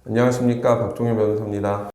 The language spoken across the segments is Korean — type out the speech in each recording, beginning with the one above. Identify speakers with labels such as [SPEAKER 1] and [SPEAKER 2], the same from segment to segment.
[SPEAKER 1] 안녕하십니까, 박종현 변호사입니다.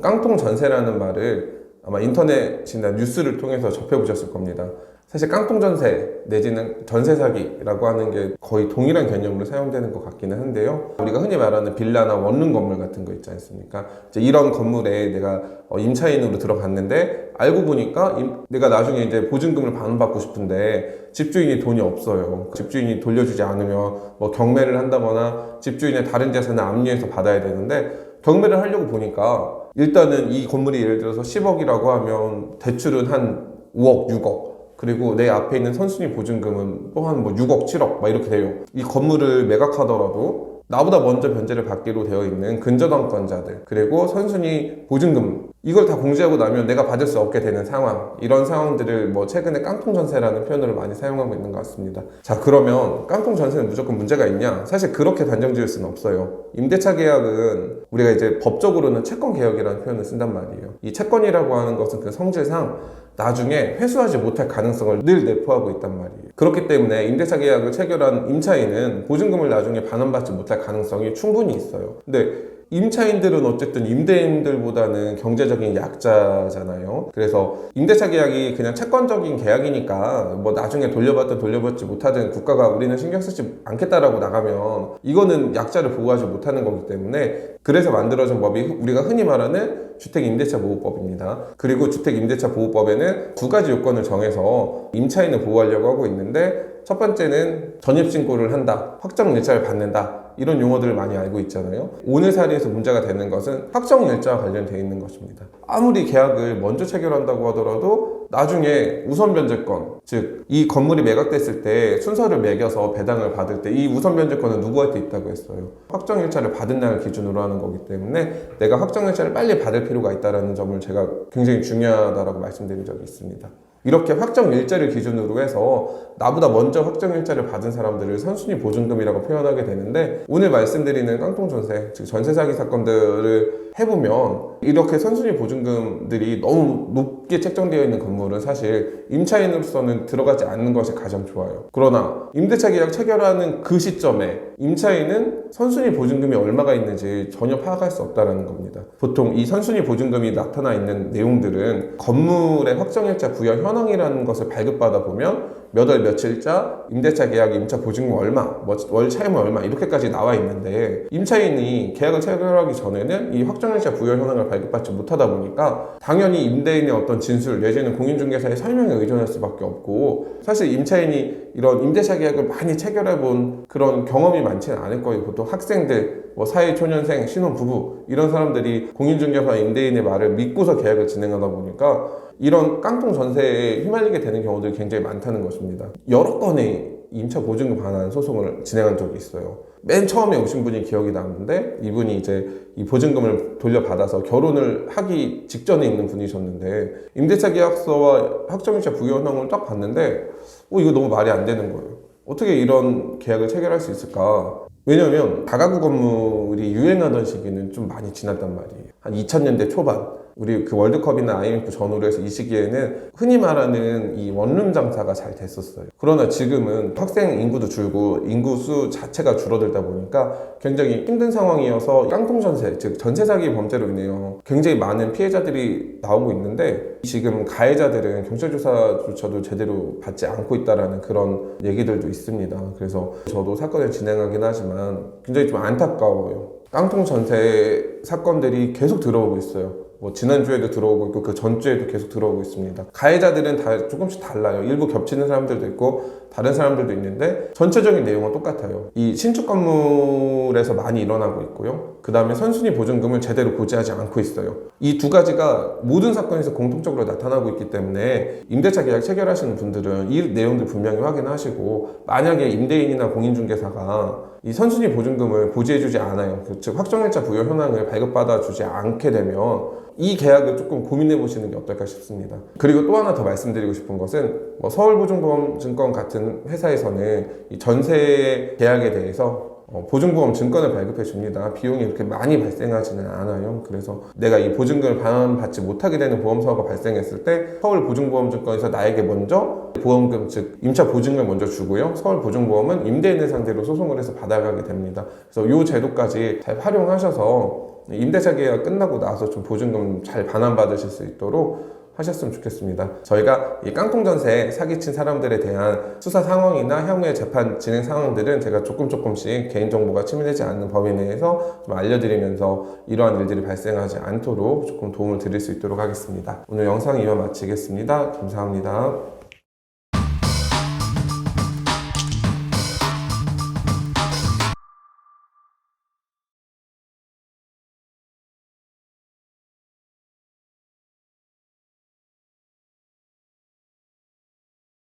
[SPEAKER 1] 깡통 전세라는 말을 아마 인터넷이나 뉴스를 통해서 접해보셨을 겁니다. 사실 깡통 전세 내지는 전세 사기라고 하는 게 거의 동일한 개념으로 사용되는 것 같기는 한데요. 우리가 흔히 말하는 빌라나 원룸 건물 같은 거 있지 않습니까? 이제 이런 건물에 내가 임차인으로 들어갔는데 알고 보니까 내가 나중에 이제 보증금을 반환받고 싶은데 집주인이 돈이 없어요. 집주인이 돌려주지 않으면 뭐 경매를 한다거나 집주인의 다른 재산을 압류해서 받아야 되는데 경매를 하려고 보니까 일단은 이 건물이 예를 들어서 10억이라고 하면 대출은 한 5억, 6억, 그리고 내 앞에 있는 선순위 보증금은 또 한 뭐 6억, 7억 막 이렇게 돼요. 이 건물을 매각하더라도 나보다 먼저 변제를 받기로 되어 있는 근저당권자들, 그리고 선순위 보증금, 이걸 다 공제하고 나면 내가 받을 수 없게 되는 상황, 이런 상황들을 뭐 최근에 깡통전세라는 표현으로 많이 사용하고 있는 것 같습니다. 자, 그러면 깡통전세는 무조건 문제가 있냐? 사실 그렇게 단정 지을 수는 없어요. 임대차 계약은 우리가 이제 법적으로는 채권 계약이라는 표현을 쓴단 말이에요. 이 채권이라고 하는 것은 그 성질상 나중에 회수하지 못할 가능성을 늘 내포하고 있단 말이에요. 그렇기 때문에 임대차 계약을 체결한 임차인은 보증금을 나중에 반환받지 못할 가능성이 충분히 있어요. 근데 임차인들은 어쨌든 임대인들보다는 경제적인 약자잖아요. 그래서 임대차 계약이 그냥 채권적인 계약이니까 뭐 나중에 돌려받든 돌려받지 못하든 국가가 우리는 신경 쓰지 않겠다라고 나가면 이거는 약자를 보호하지 못하는 거기 때문에, 그래서 만들어진 법이 우리가 흔히 말하는 주택임대차보호법입니다. 그리고 주택임대차보호법에는 두 가지 요건을 정해서 임차인을 보호하려고 하고 있는데, 첫 번째는 전입신고를 한다, 확정일자를 받는다, 이런 용어들을 많이 알고 있잖아요. 오늘 사례에서 문제가 되는 것은 확정일자와 관련되어 있는 것입니다. 아무리 계약을 먼저 체결한다고 하더라도 나중에 우선변제권, 즉 이 건물이 매각됐을 때 순서를 매겨서 배당을 받을 때 이 우선변제권은 누구한테 있다고 했어요? 확정일자를 받은 날을 기준으로 하는 거기 때문에 내가 확정일자를 빨리 받을 필요가 있다는 점을 제가 굉장히 중요하다고 말씀드린 적이 있습니다. 이렇게 확정일자를 기준으로 해서 나보다 먼저 확정일자를 받은 사람들을 선순위 보증금이라고 표현하게 되는데, 오늘 말씀드리는 깡통전세, 즉 전세사기 사건들을 해보면 이렇게 선순위 보증금들이 너무 높게 책정되어 있는 건물은 사실 임차인으로서는 들어가지 않는 것이 가장 좋아요. 그러나 임대차 계약 체결하는 그 시점에 임차인은 선순위 보증금이 얼마가 있는지 전혀 파악할 수 없다는 겁니다. 보통 이 선순위 보증금이 나타나 있는 내용들은 건물의 확정일자 부여 현황이라는 것을 발급받아 보면 몇 월 며칠자, 임대차 계약, 임차 보증금 얼마, 월 차임은 얼마, 이렇게까지 나와 있는데, 임차인이 계약을 체결하기 전에는 이 확정일자 부여 현황을 발급받지 못하다 보니까 당연히 임대인의 어떤 진술 내지는 공인중개사의 설명에 의존할 수밖에 없고, 사실 임차인이 이런 임대차 계약을 많이 체결해 본 그런 경험이 많지는 않을 거예요. 보통 학생들, 사회초년생, 신혼부부, 이런 사람들이 공인중개사 임대인의 말을 믿고서 계약을 진행하다 보니까 이런 깡통 전세에 휘말리게 되는 경우들이 굉장히 많다는 것입니다. 여러 건의 임차 보증금 반환 소송을 진행한 적이 있어요. 맨 처음에 오신 분이 기억이 나는데, 이분이 이제 이 보증금을 돌려받아서 결혼을 하기 직전에 있는 분이셨는데, 임대차 계약서와 확정일자 부여 현황을 딱 봤는데 이거 너무 말이 안 되는 거예요. 어떻게 이런 계약을 체결할 수 있을까? 왜냐면 다가구 건물이 유행하던 시기는 좀 많이 지났단 말이에요. 한 2000년대 초반, 우리 그 월드컵이나 IMF 전후로 해서 이 시기에는 흔히 말하는 이 원룸 장사가 잘 됐었어요. 그러나 지금은 학생 인구도 줄고 인구 수 자체가 줄어들다 보니까 굉장히 힘든 상황이어서 깡통 전세, 즉 전세 사기 범죄로 인해요 굉장히 많은 피해자들이 나오고 있는데, 지금 가해자들은 경찰 조사조차도 제대로 받지 않고 있다라는 그런 얘기들도 있습니다. 그래서 저도 사건을 진행하긴 하지만 굉장히 좀 안타까워요. 깡통 전세 사건들이 계속 들어오고 있어요. 지난주에도 들어오고 있고 그 전주에도 계속 들어오고 있습니다. 가해자들은 다 조금씩 달라요. 일부 겹치는 사람들도 있고 다른 사람들도 있는데 전체적인 내용은 똑같아요. 이 신축 건물에서 많이 일어나고 있고요. 그 다음에 선순위 보증금을 제대로 고지하지 않고 있어요. 이 두 가지가 모든 사건에서 공통적으로 나타나고 있기 때문에 임대차 계약 체결하시는 분들은 이 내용들 분명히 확인하시고, 만약에 임대인이나 공인중개사가 이 선순위 보증금을 고지해주지 않아요. 즉 확정일자 부여 현황을 발급받아 주지 않게 되면 이 계약을 조금 고민해 보시는 게 어떨까 싶습니다. 그리고 또 하나 더 말씀드리고 싶은 것은 서울보증보험증권 같은 회사에서는 이 전세 계약에 대해서 보증보험 증권을 발급해 줍니다. 비용이 그렇게 많이 발생하지는 않아요. 그래서 내가 이 보증금을 반환받지 못하게 되는 보험사고가 발생했을 때 서울보증보험증권에서 나에게 먼저 보험금, 즉 임차 보증금을 먼저 주고요. 서울보증보험은 임대 있는 상태로 소송을 해서 받아가게 됩니다. 그래서 이 제도까지 잘 활용하셔서 임대차 계약 끝나고 나서 좀 보증금 잘 반환받으실 수 있도록 하셨으면 좋겠습니다. 저희가 이 깡통전세 사기친 사람들에 대한 수사 상황이나 향후의 재판 진행 상황들은 제가 조금씩 개인정보가 침해되지 않는 범위 내에서 좀 알려드리면서 이러한 일들이 발생하지 않도록 조금 도움을 드릴 수 있도록 하겠습니다. 오늘 영상 이만 마치겠습니다. 감사합니다.